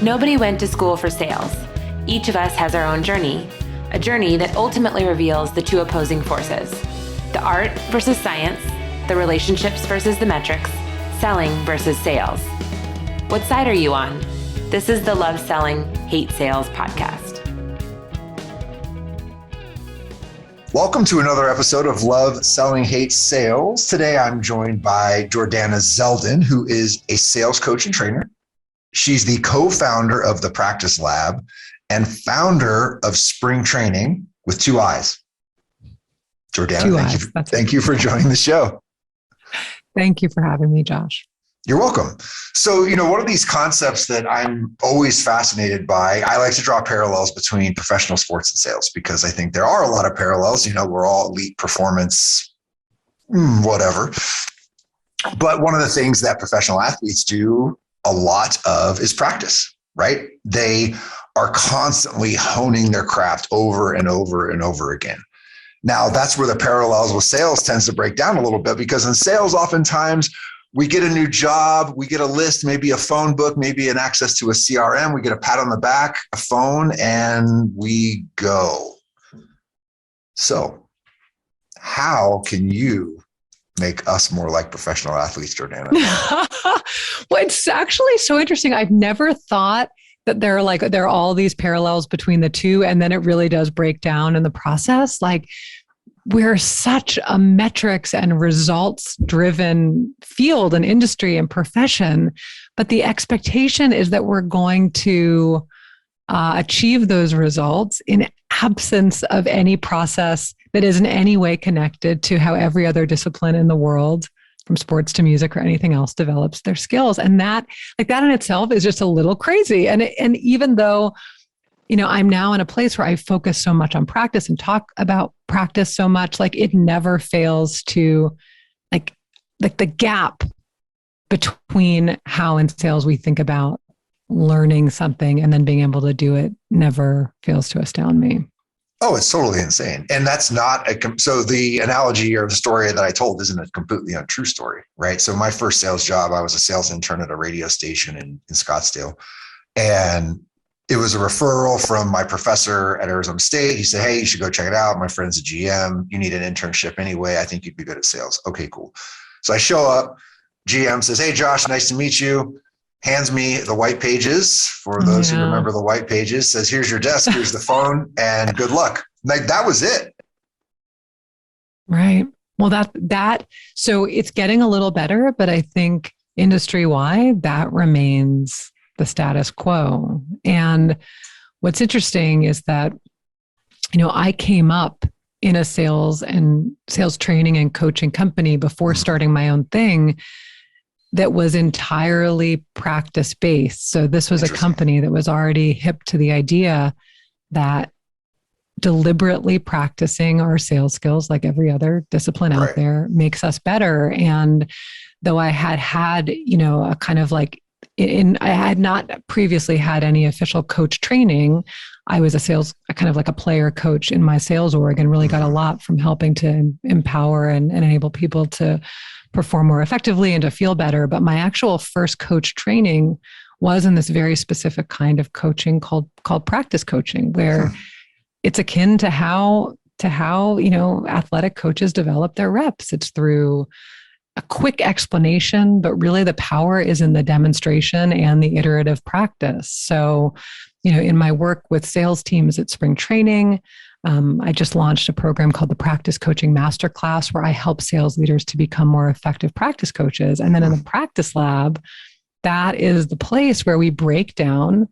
Nobody went to school for sales. Each of us has our own journey, a journey that ultimately reveals the two opposing forces, the art versus science, the relationships versus the metrics, selling versus sales. What side are you on? This is the Love Selling, Hate Sales podcast. Welcome to another episode of Love Selling, Hate Sales. Today I'm joined by Jordana Zeldin, who is a sales coach and trainer. She's the co-founder of the Practice Lab and founder of Spring Training with two eyes. Jordana, thank you for joining the show. Thank you for having me, Josh. You're welcome. So, one of these concepts that I'm always fascinated by, I like to draw parallels between professional sports and sales because I think there are a lot of parallels. We're all elite performance, whatever. But one of the things that professional athletes do a lot of is practice, right? They are constantly honing their craft over and over and over again. Now, that's where the parallels with sales tends to break down a little bit because in sales, oftentimes, we get a new job, we get a list, maybe a phone book, maybe an access to a CRM, we get a pat on the back, a phone, and we go. So how can you make us more like professional athletes, Jordana? Well, it's actually so interesting. I've never thought that there are all these parallels between the two, and then it really does break down in the process. We're such a metrics and results driven field and industry and profession, but the expectation is that we're going to achieve those results in absence of any process that is in any way connected to how every other discipline in the world, from sports to music or anything else, develops their skills. And that in itself is just a little crazy. And even though I'm now in a place where I focus so much on practice and talk about practice so much, it never fails to the gap between how in sales we think about learning something and then being able to do it never fails to astound me. Oh, it's totally insane. And that's not so the analogy or the story that I told isn't a completely untrue story, right? So my first sales job, I was a sales intern at a radio station in Scottsdale. And it was a referral from my professor at Arizona State. He said, hey, you should go check it out. My friend's a GM. You need an internship anyway. I think you'd be good at sales. Okay, cool. So I show up. GM says, hey, Josh, nice to meet you. Hands me the white pages. For those who remember the white pages, says, here's your desk, here's the phone, and good luck. That was it. Right. Well, so it's getting a little better, but I think industry-wide, that remains the status quo. And what's interesting is that, I came up in a sales training and coaching company before starting my own thing that was entirely practice-based. So this was a company that was already hip to the idea that deliberately practicing our sales skills, like every other discipline out there, makes us better. And though I had, a kind of I had not previously had any official coach training. I was a kind of like a player coach in my sales org and really got a lot from helping to empower and enable people to perform more effectively and to feel better. But my actual first coach training was in this very specific kind of coaching called practice coaching, where it's akin to how athletic coaches develop their reps. It's through a quick explanation, but really the power is in the demonstration and the iterative practice. So, in my work with sales teams at Spring Training, I just launched a program called the Practice Coaching Masterclass, where I help sales leaders to become more effective practice coaches. And then in the Practice Lab, that is the place where we break down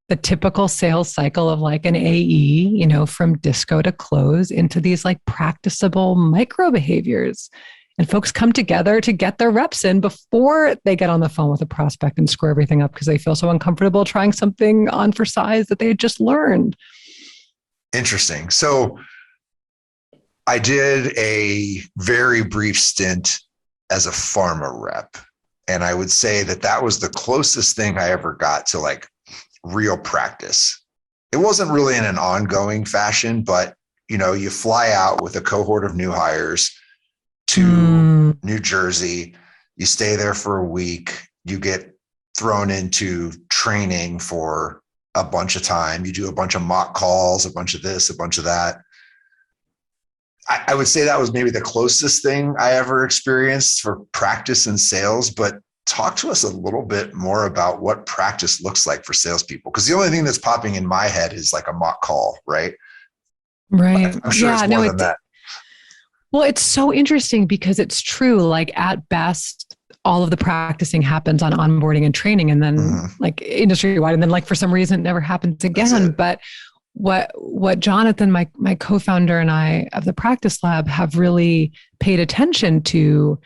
the typical sales cycle of an AE, from disco to close into these practicable micro behaviors. And folks come together to get their reps in before they get on the phone with a prospect and screw everything up because they feel so uncomfortable trying something on for size that they had just learned. Interesting. So I did a very brief stint as a pharma rep. And I would say that was the closest thing I ever got to real practice. It wasn't really in an ongoing fashion, but you fly out with a cohort of new hires to New Jersey. You stay there for a week. You get thrown into training for a bunch of time. You do a bunch of mock calls, a bunch of this, a bunch of that. I would say that was maybe the closest thing I ever experienced for practice in sales, but talk to us a little bit more about what practice looks like for salespeople. Because the only thing that's popping in my head is like a mock call, right? Right. I'm sure it's more than that. Well, it's so interesting because it's true. Like at best, all of the practicing happens on onboarding and training, and then like industry wide, and then like for some reason it never happens again. But what Jonathan, my co-founder, and I of the Practice Lab have really paid attention to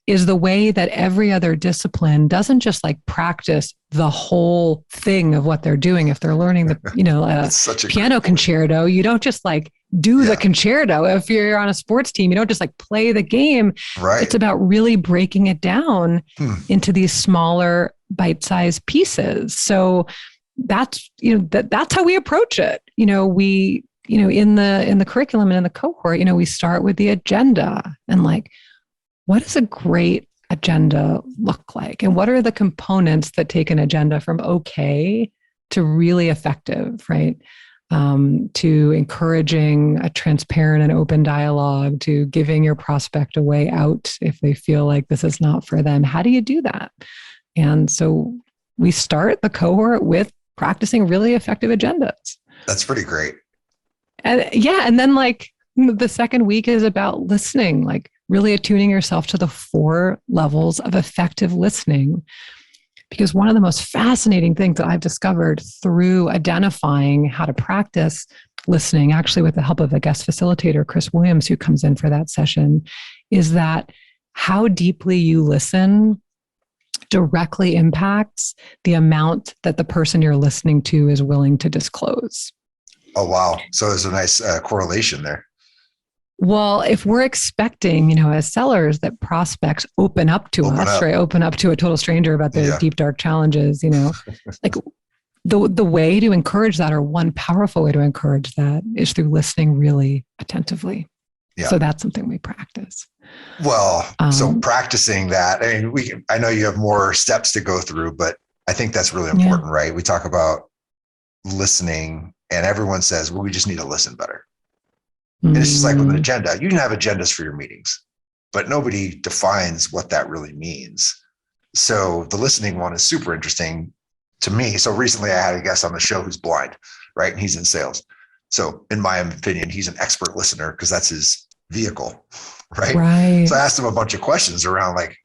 is the way that every other discipline doesn't just like practice the whole thing of what they're doing. If they're learning the, a piano concerto, you don't just like do the concerto. If you're on a sports team, you don't just like play the game. Right. It's about really breaking it down into these smaller bite-sized pieces. So that's, that's how we approach it. In the curriculum and in the cohort, we start with the agenda and like, what does a great agenda look like? And what are the components that take an agenda from okay to really effective, right? To encouraging a transparent and open dialogue, to giving your prospect a way out if they feel like this is not for them. How do you do that? And so we start the cohort with practicing really effective agendas. That's pretty great. And then like the second week is about listening, like really attuning yourself to the 4 levels of effective listening. Because one of the most fascinating things that I've discovered through identifying how to practice listening, actually with the help of a guest facilitator, Chris Williams, who comes in for that session, is that how deeply you listen directly impacts the amount that the person you're listening to is willing to disclose. Oh, wow. So there's a nice correlation there. Well, if we're expecting, as sellers that prospects open up to us, right? Open up to a total stranger about their deep, dark challenges, like the way to encourage that, or one powerful way to encourage that, is through listening really attentively. Yeah. So that's something we practice. Well, so practicing that, I know you have more steps to go through, but I think that's really important, right? We talk about listening and everyone says, well, we just need to listen better. And it's just like with an agenda. You can have agendas for your meetings, but nobody defines what that really means. So the listening one is super interesting to me. So recently I had a guest on the show who's blind, right? And he's in sales. So in my opinion, he's an expert listener because that's his vehicle, right? So I asked him a bunch of questions around like,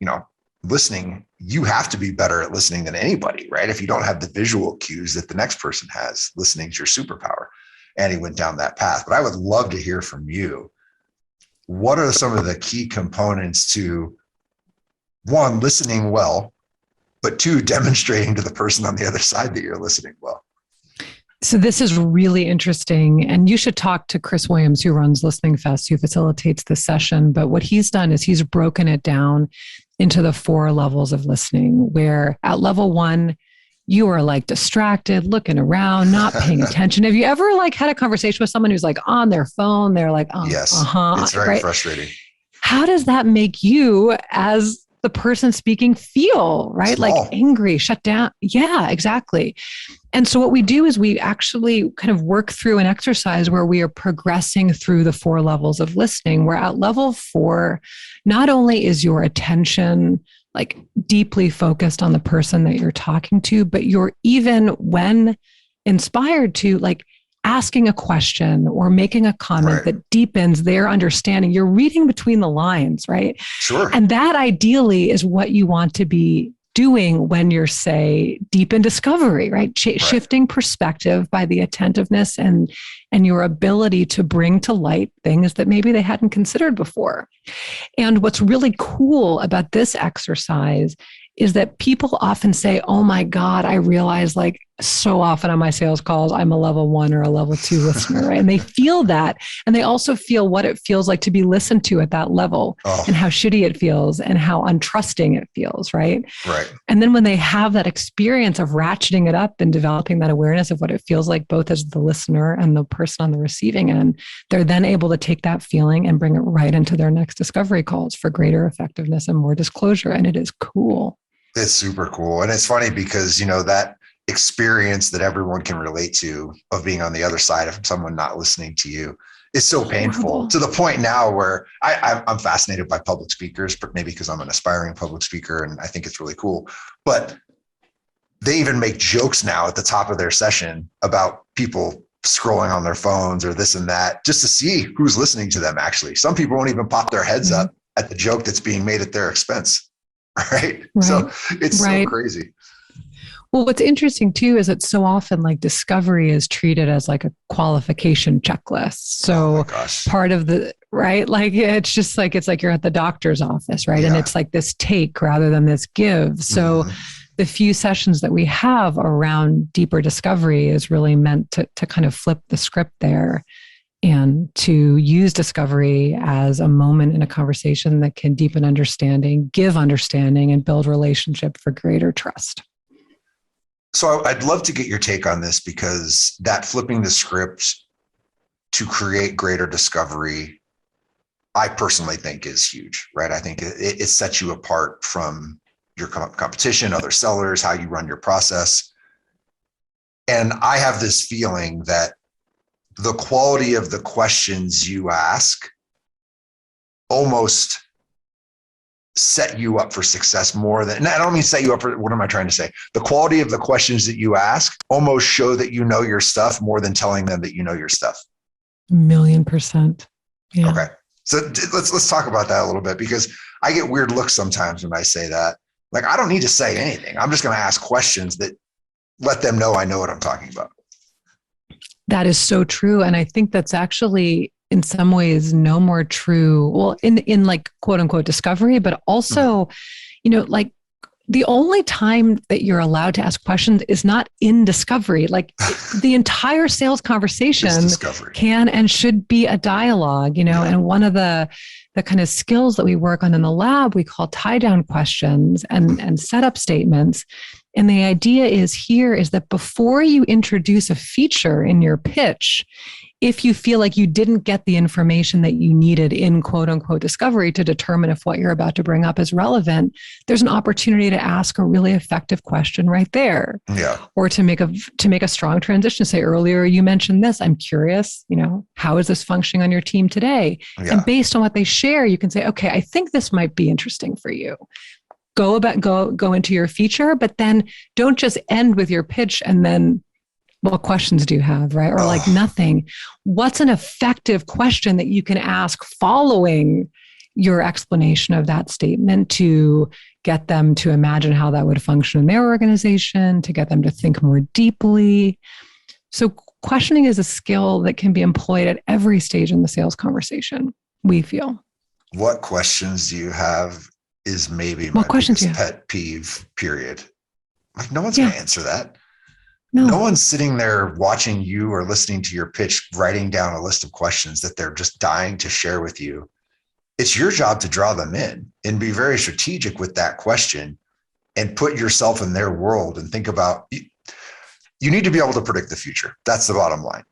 listening. You have to be better at listening than anybody, right? If you don't have the visual cues that the next person has, listening is your superpower. And he went down that path. But I would love to hear from you. What are some of the key components to, 1, listening well, but 2, demonstrating to the person on the other side that you're listening well? So this is really interesting. And you should talk to Chris Williams, who runs Listening Fest, who facilitates the session. But what he's done is he's broken it down into the 4 levels of listening, where at level 1, you are like distracted, looking around, not paying attention. Have you ever like had a conversation with someone who's like on their phone? They're like, yes, it's very frustrating. How does that make you as the person speaking feel, right? Small. Like angry, shut down. Yeah, exactly. And so what we do is we actually kind of work through an exercise where we are progressing through the 4 levels of listening, where at level 4, not only is your attention like deeply focused on the person that you're talking to, but you're even, when inspired to, like asking a question or making a comment that deepens their understanding. You're reading between the lines, right? Sure. And that ideally is what you want to be doing when you're, say, deep in discovery, right? Shifting perspective by the attentiveness and your ability to bring to light things that maybe they hadn't considered before. And what's really cool about this exercise is that people often say, oh my God, I realize like so often on my sales calls, I'm a level 1 or a level 2 listener, right? And they feel that. And they also feel what it feels like to be listened to at that level and how shitty it feels and how untrusting it feels, right? Right. And then when they have that experience of ratcheting it up and developing that awareness of what it feels like, both as the listener and the person on the receiving end, they're then able to take that feeling and bring it right into their next discovery calls for greater effectiveness and more disclosure. And it is cool. It's super cool. And it's funny because, that experience that everyone can relate to of being on the other side of someone not listening to you is so painful. Horrible. To the point now where I'm fascinated by public speakers, but maybe because I'm an aspiring public speaker and I think it's really cool. But they even make jokes now at the top of their session about people scrolling on their phones or this and that, just to see who's listening to them. Actually, some people won't even pop their heads up at the joke that's being made at their expense. Right. So it's so crazy. Well, what's interesting too is that so often like discovery is treated as like a qualification checklist. So part of the, right? Like it's like you're at the doctor's office, right? Yeah. And it's like this take rather than this give. So the few sessions that we have around deeper discovery is really meant to kind of flip the script there and to use discovery as a moment in a conversation that can deepen understanding, give understanding, and build relationship for greater trust. So I'd love to get your take on this, because that flipping the script to create greater discovery, I personally think is huge, right? I think it sets you apart from your competition, other sellers, how you run your process. And I have this feeling that the quality of the questions you ask almost set you up for success more than, and I don't mean set you up for, what am I trying to say? The quality of the questions that you ask almost show that you know your stuff more than telling them that you know your stuff. 1,000,000%. Yeah. Okay. So let's talk about that a little bit, because I get weird looks sometimes when I say that. Like, I don't need to say anything. I'm just going to ask questions that let them know I know what I'm talking about. That is so true. And I think that's actually in some ways no more true. Well, in like quote unquote discovery, but also, like the only time that you're allowed to ask questions is not in discovery. Like the entire sales conversation can and should be a dialogue, and one of the kind of skills that we work on in the lab, we call tie down questions and setup statements. And the idea is that before you introduce a feature in your pitch, if you feel like you didn't get the information that you needed in quote unquote discovery to determine if what you're about to bring up is relevant, there's an opportunity to ask a really effective question right there. Yeah. Or to make a strong transition. Say, earlier you mentioned this. I'm curious, how is this functioning on your team today? Yeah. And based on what they share, you can say, okay, I think this might be interesting for you. Go into your feature, but then don't just end with your pitch and then, what questions do you have, right? Or like nothing. What's an effective question that you can ask following your explanation of that statement to get them to imagine how that would function in their organization, to get them to think more deeply? So questioning is a skill that can be employed at every stage in the sales conversation, we feel. What questions do you have is maybe my biggest pet peeve, period. Like, no one's going to answer that. No one's sitting there watching you or listening to your pitch, writing down a list of questions that they're just dying to share with you. It's your job to draw them in and be very strategic with that question and put yourself in their world and think about, you need to be able to predict the future. That's the bottom line.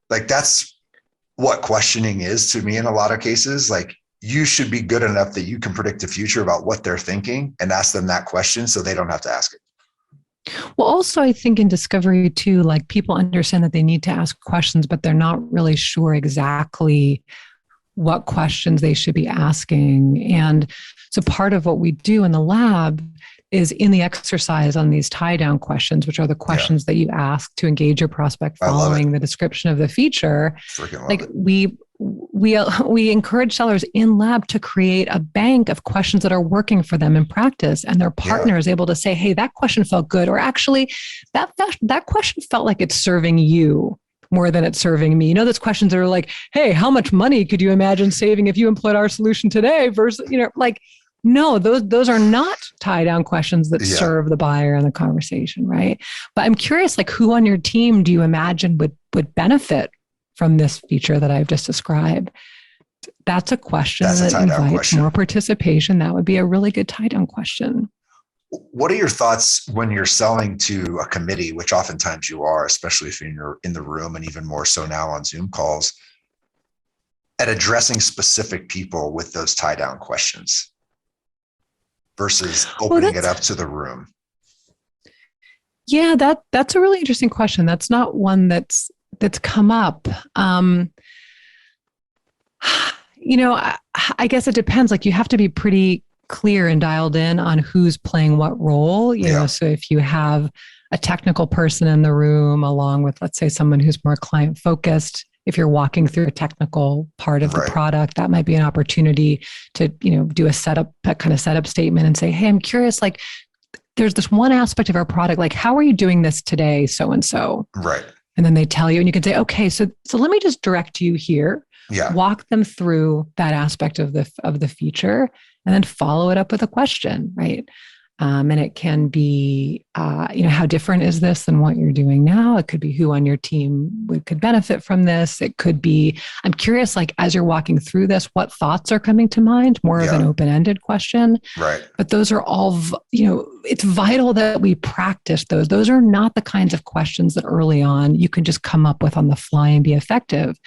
Like, that's what questioning is to me in a lot of cases. Like, you should be good enough that you can predict the future about what they're thinking and ask them that question so they don't have to ask it. Well, also, I think in discovery too, like, people understand that they need to ask questions, but they're not really sure exactly what questions they should be asking. And so part of what we do in the lab is, in the exercise on these tie down questions, which are the questions that you ask to engage your prospect following the description of the feature. Like, we encourage sellers in lab to create a bank of questions that are working for them in practice, and their partner is able to say, hey, that question felt good, or actually that question felt like it's serving you more than it's serving me. Those questions that are like, hey, how much money could you imagine saving if you employed our solution today versus, no, those are not tie down questions that serve the buyer in the conversation, right? But I'm curious, like, who on your team do you imagine would benefit from this feature that I've just described? That's a question that invites more participation. That would be a really good tie down question. What are your thoughts when you're selling to a committee, which oftentimes you are, especially if you're in the room, and even more so now on Zoom calls, at addressing specific people with those tie down questions? versus opening it up to the room? Yeah, that's a really interesting question. That's not one that's come up. I guess it depends. Like, you have to be pretty clear and dialed in on who's playing what role. So if you have a technical person in the room along with, let's say, someone who's more client focused, if you're walking through a technical part of the product, that might be an opportunity to, do a kind of setup statement and say, hey, I'm curious, like, there's this one aspect of our product, like, how are you doing this today? So-and-so. Right. And then they tell you, and you can say, okay, so let me just direct you here. Yeah. Walk them through that aspect of the feature, and then follow it up with a question, right? And it can be, how different is this than what you're doing now? It could be who on your team could benefit from this. It could be, I'm curious, like, as you're walking through this, what thoughts are coming to mind? More of an open-ended question. Right. But those are all, it's vital that we practice those. Those are not the kinds of questions that early on you can just come up with on the fly and be effective.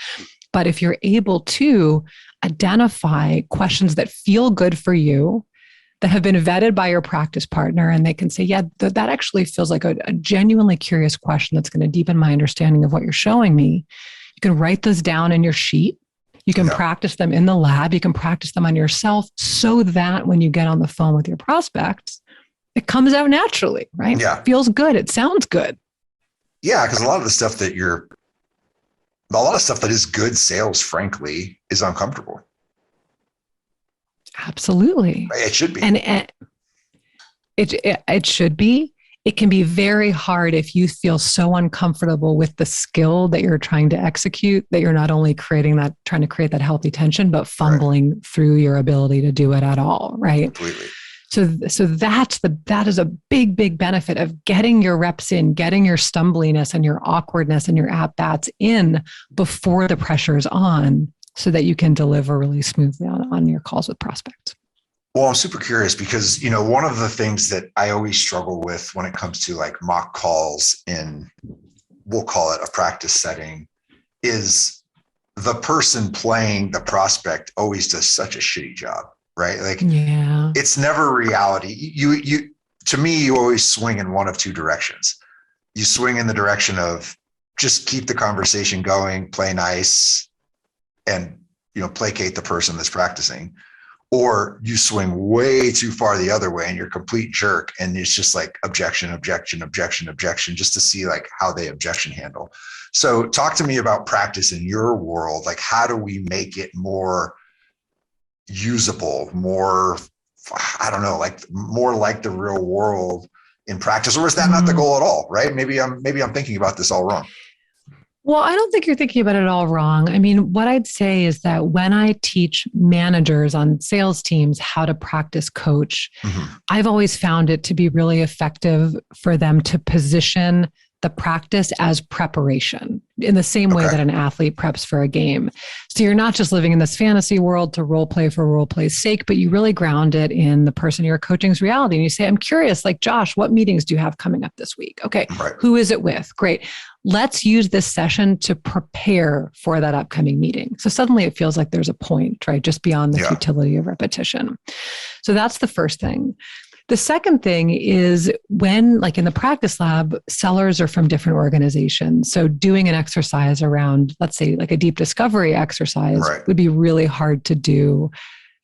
But if you're able to identify questions that feel good for you, that have been vetted by your practice partner, and they can say, yeah, that actually feels like a genuinely curious question that's going to deepen my understanding of what you're showing me. You can write those down in your sheet. You can practice them in the lab. You can practice them on yourself, so that when you get on the phone with your prospects, it comes out naturally, right? Yeah. It feels good. It sounds good. Yeah, because a lot of stuff that is good sales, frankly, is uncomfortable. Absolutely. It should be. And it should be. It can be very hard if you feel so uncomfortable with the skill that you're trying to execute, that you're not only trying to create that healthy tension, but fumbling through your ability to do it at all, right? Completely. So that is a big, big benefit of getting your reps in, getting your stumbliness and your awkwardness and your at-bats in before the pressure is on, so that you can deliver really smoothly on your calls with prospects. Well, I'm super curious because, one of the things that I always struggle with when it comes to like mock calls in, we'll call it a practice setting, is the person playing the prospect always does such a shitty job, right? Like, it's never reality. To me, you always swing in one of two directions. You swing in the direction of just keep the conversation going, play nice, and placate the person that's practicing, or you swing way too far the other way and you're a complete jerk, and it's just like objection, just to see like how they objection handle. So talk to me about practice in your world. Like, how do we make it more usable, more, I don't know, like more like the real world in practice? Or is that not the goal at all? Right? Maybe I'm thinking about this all wrong. Well, I don't think you're thinking about it all wrong. I mean, what I'd say is that when I teach managers on sales teams how to practice coach, I've always found it to be really effective for them to position the practice as preparation in the same way that an athlete preps for a game. So you're not just living in this fantasy world to role play for role play's sake, but you really ground it in the person you're coaching's reality. And you say, I'm curious, like, Josh, what meetings do you have coming up this week? Okay. Who is it with? Great. Let's use this session to prepare for that upcoming meeting. So suddenly it feels like there's a point, right? Just beyond the futility of repetition. So that's the first thing. The second thing is when, like in the practice lab, sellers are from different organizations. So doing an exercise around, let's say, like a deep discovery exercise would be really hard to do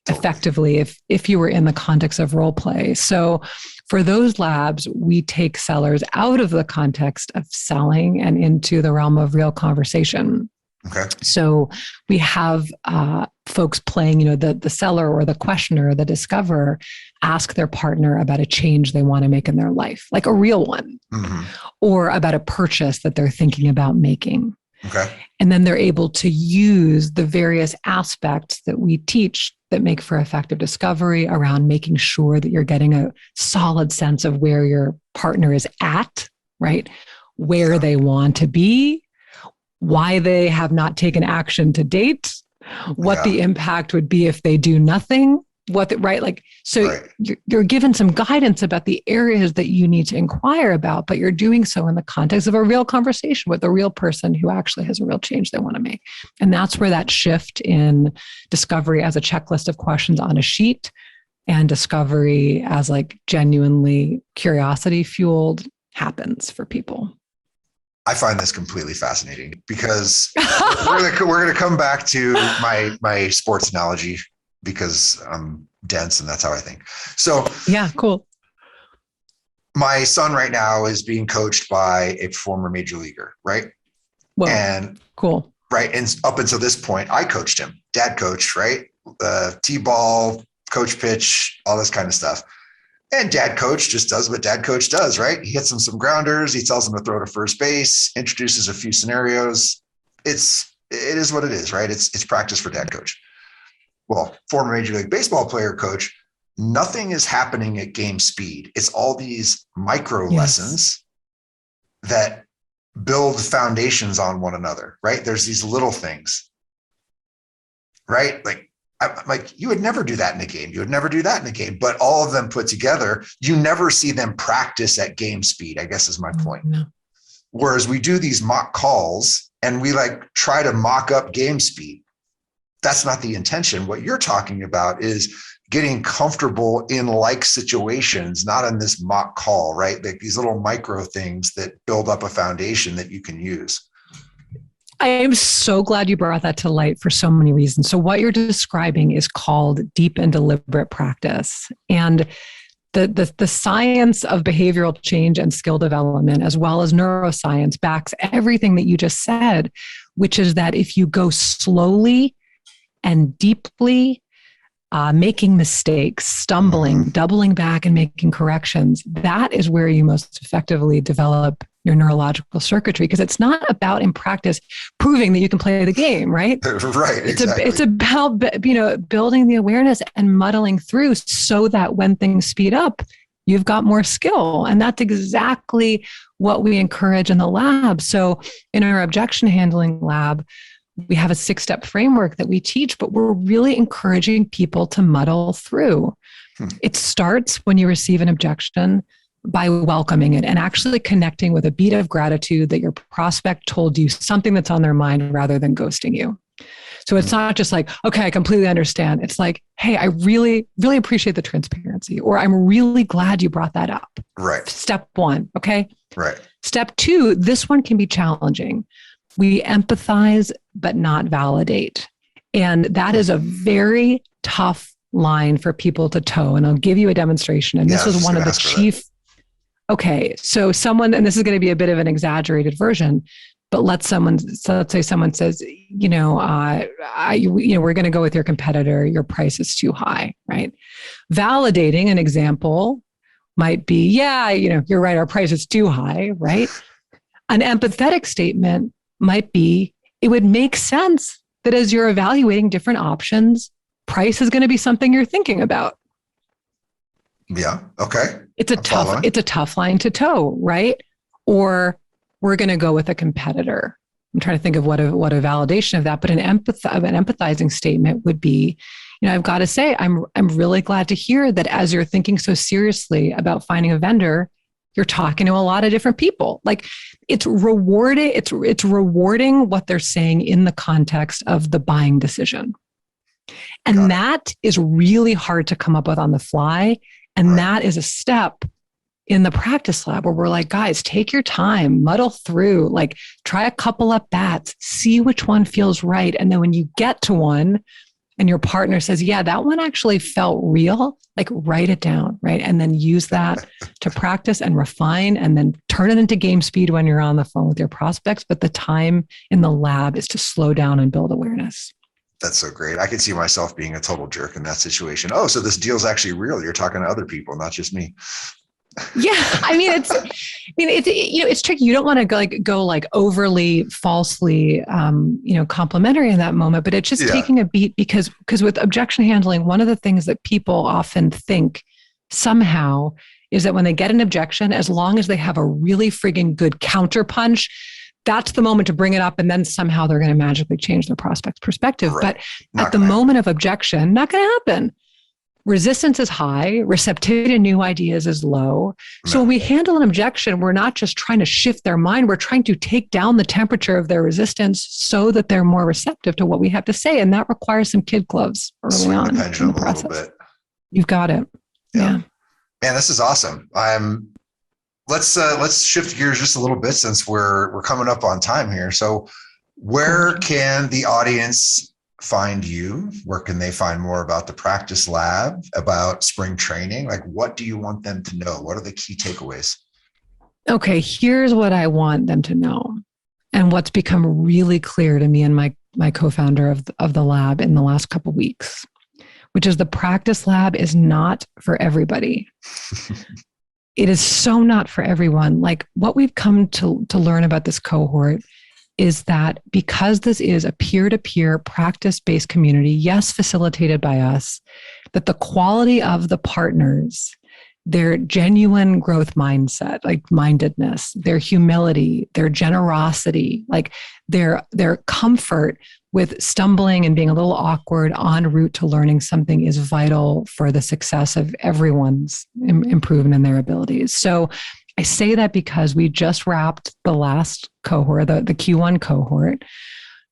effectively if you were in the context of role play. So for those labs, we take sellers out of the context of selling and into the realm of real conversation. Okay. So we have folks playing, the seller or the questioner or the discoverer ask their partner about a change they want to make in their life, like a real one, or about a purchase that they're thinking about making. Okay. And then they're able to use the various aspects that we teach that make for effective discovery around making sure that you're getting a solid sense of where your partner is at, right? Where they want to be, why they have not taken action to date, what the impact would be if they do nothing, you're given some guidance about the areas that you need to inquire about, but you're doing so in the context of a real conversation with a real person who actually has a real change they want to make. And that's where that shift in discovery as a checklist of questions on a sheet and discovery as like genuinely curiosity fueled happens for people. I find this completely fascinating because we're gonna come back to my sports analogy because I'm dense and that's how I think. So yeah, cool. My son right now is being coached by a former major leaguer, right? Whoa, and cool. Right. And up until this point, I coached him, dad coach, right? T-ball, coach pitch, all this kind of stuff. And dad coach just does what dad coach does, right? He hits him some grounders. He tells him to throw to first base, introduces a few scenarios. It is what it is, right? It's practice for dad coach. Well, former Major League Baseball player coach, nothing is happening at game speed. It's all these micro lessons that build foundations on one another, right? There's these little things, right? Like you would never do that in a game. You would never do that in a game, but all of them put together, you never see them practice at game speed, I guess is my point. No. Whereas we do these mock calls and we like try to mock up game speed. That's not the intention. What you're talking about is getting comfortable in like situations, not in this mock call, right? Like these little micro things that build up a foundation that you can use. I am so glad you brought that to light for so many reasons. So what you're describing is called deep and deliberate practice. And the science of behavioral change and skill development, as well as neuroscience, backs everything that you just said, which is that if you go slowly and deeply, making mistakes, stumbling, doubling back and making corrections, that is where you most effectively develop your neurological circuitry, because it's not about in practice proving that you can play the game, right? Right. It's about building the awareness and muddling through so that when things speed up, you've got more skill. And that's exactly what we encourage in the lab. So in our objection handling lab, we have a 6-step framework that we teach, but we're really encouraging people to muddle through. It starts when you receive an objection by welcoming it and actually connecting with a beat of gratitude that your prospect told you something that's on their mind rather than ghosting you. So it's not just like, okay, I completely understand. It's like, hey, I really, really appreciate the transparency, or I'm really glad you brought that up. Right. Step 1. Okay. Right. Step 2, this one can be challenging. We empathize, but not validate. And that is a very tough line for people to toe. And I'll give you a demonstration. And this was one of the chief. Okay. So someone, and this is going to be a bit of an exaggerated version, but let's say someone says, we're going to go with your competitor. Your price is too high, right? Validating an example might be, you're right. Our price is too high, right? An empathetic statement might be, it would make sense that as you're evaluating different options, price is going to be something you're thinking about. Yeah. Okay. It's a tough line to toe, right? Or we're going to go with a competitor. I'm trying to think of what a validation of that, but an empathizing statement would be, I've got to say, I'm really glad to hear that as you're thinking so seriously about finding a vendor, you're talking to a lot of different people. Like it's rewarding. It's rewarding what they're saying in the context of the buying decision. And that is really hard to come up with on the fly. And that is a step in the practice lab where we're like, guys, take your time, muddle through, like try a couple at bats, see which one feels right. And then when you get to one and your partner says, yeah, that one actually felt real, like write it down, right? And then use that to practice and refine and then turn it into game speed when you're on the phone with your prospects. But the time in the lab is to slow down and build awareness. That's so great. I could see myself being a total jerk in that situation. Oh, so this deal's actually real. You're talking to other people, not just me. Yeah. It's tricky. You don't want to go overly falsely, complimentary in that moment, but it's just taking a beat because with objection handling, one of the things that people often think somehow is that when they get an objection, as long as they have a really friggin' good counterpunch, that's the moment to bring it up. And then somehow they're going to magically change their prospect's perspective. Right. But at the moment of objection, not going to happen. Resistance is high, receptivity to new ideas is low. So when we handle an objection, we're not just trying to shift their mind, we're trying to take down the temperature of their resistance so that they're more receptive to what we have to say. And that requires some kid gloves early on in the process. You've got it. Yeah. Man, this is awesome. Let's shift gears just a little bit since we're coming up on time here. So where can the audience find you? Where can they find more about the practice lab, about spring training? Like, what do you want them to know? What are the key takeaways? Okay, here's what I want them to know. And what's become really clear to me and my co-founder of the lab in the last couple of weeks, which is the practice lab is not for everybody. It is so not for everyone. Like what we've come to learn about this cohort is that because this is a peer-to-peer practice-based community, yes, facilitated by us, that the quality of the partners, their genuine growth mindset, like mindedness, their humility, their generosity, like their comfort with stumbling and being a little awkward en route to learning something is vital for the success of everyone's improvement in their abilities. So I say that because we just wrapped the last cohort, the Q1 cohort.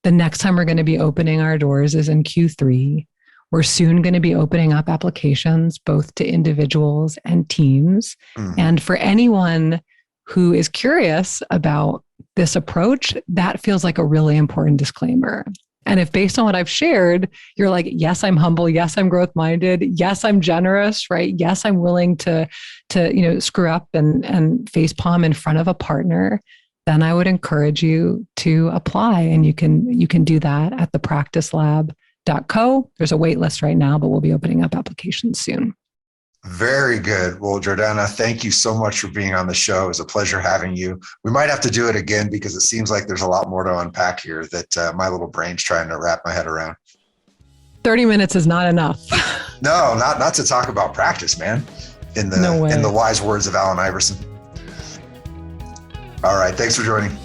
The next time we're going to be opening our doors is in Q3. We're soon going to be opening up applications both to individuals and teams. And for anyone who is curious about this approach, that feels like a really important disclaimer. And if based on what I've shared, you're like, yes, I'm humble. Yes, I'm growth minded. Yes, I'm generous, right? Yes, I'm willing to screw up and face palm in front of a partner, then I would encourage you to apply. And you can do that at thepracticelab.co. There's a wait list right now, but we'll be opening up applications soon. Very good. Well, Jordana, thank you so much for being on the show. It was a pleasure having you. We might have to do it again because it seems like there's a lot more to unpack here that my little brain's trying to wrap my head around. 30 minutes is not enough. No, not to talk about practice, man. In the wise words of Allen Iverson. All right. Thanks for joining.